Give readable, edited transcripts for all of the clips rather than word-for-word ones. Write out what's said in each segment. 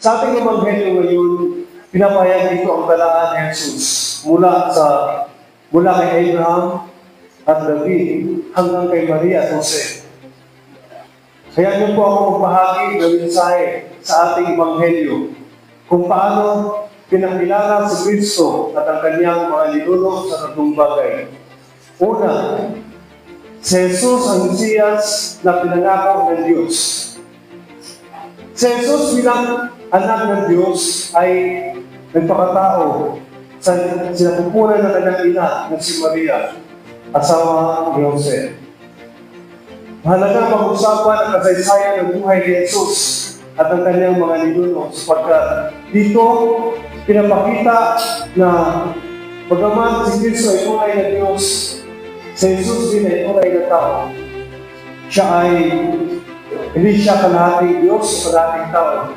Sa ating Ebanghelyo ngayon, pinapahayag dito ang talaan ni Jesus mula kay Abraham at David hanggang kay Maria at Jose. Kaya niyo po ako magbahagi ng mensahe sa ating Ebanghelyo kung paano pinakilala si Kristo at ang kanyang mga ninuno sa tatlong bagay. Una, si Jesus ang Mesiyas na pinangako ng Diyos. Si Jesus bilang anak ng Diyos ay nagpakatao sa sinapupunan ng kanyang ina na si Maria, asawa ni Jose. Mahalaga pag-usapan ang kasaysayan ng buhay ni Jesus at ang kanyang mga ninuno sapagkat dito pinapakita na bagaman si Kristo ay tunay na Diyos, si Jesus din ay tunay na tao. Hindi siya kalahating Diyos o kalahating tao.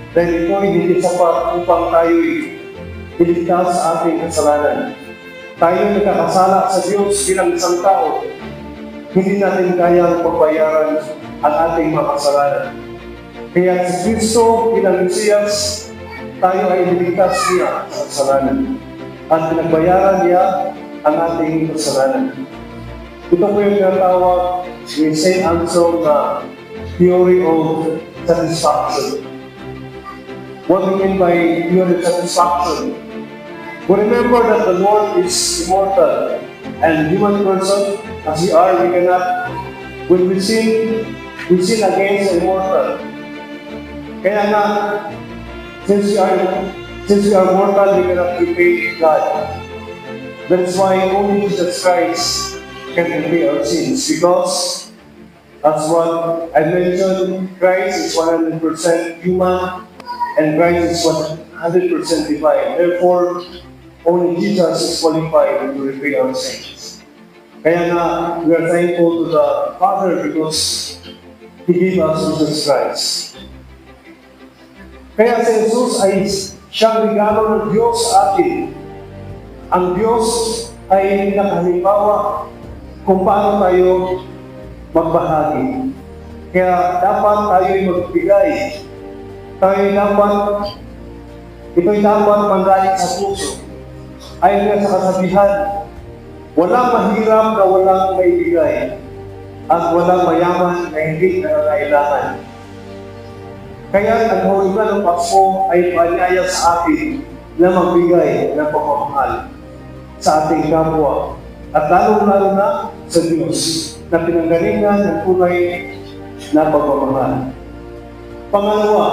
Dahil ito ay hindi sapat upang tayo'y iligtas sa ating kasalanan. Tayo nagkakasala sa Diyos bilang isang tao. Hindi natin kayang pagbayaran ang ating mga kasalanan. Kaya si Kristo bilang Mesiyas, tayo ay niligtas niya sa kasalanan. At pinagbayaran niya ang ating kasalanan. Ito po yung tinatawag ni St. Anselm na theory of satisfaction. What do we mean by theory of satisfaction? We remember that the Lord is immortal, and human person, as we are, when we sin against the immortal. Kaya nga, since we are mortal, we cannot repay God. That's why only Jesus Christ can repay our sins, because as what I mentioned, Christ is 100% human and Christ is 100% divine. Therefore, only Jesus is qualified to repay our sins. Kaya nga, we are thankful to the Father because He gave us Jesus Christ. Kaya si Jesus ay siyang regalo ng Diyos sa atin. Ang Diyos ay nakahalimbawa kung paano tayo magbahagi. Kaya dapat tayo'y magbigay. Ito'y dapat manggaling sa puso. Ayon nga sa kasabihan, walang mahirap na walang maibigay at walang mayaman na hindi nangangailangan. Kaya ang kahulugan ng Pasko ay paanyaya sa atin na magbigay ng pagmamahal sa ating kapwa at lalong-lalo na sa Diyos na pinanggalingan ng tunay na pagmamahal. Pangalawa,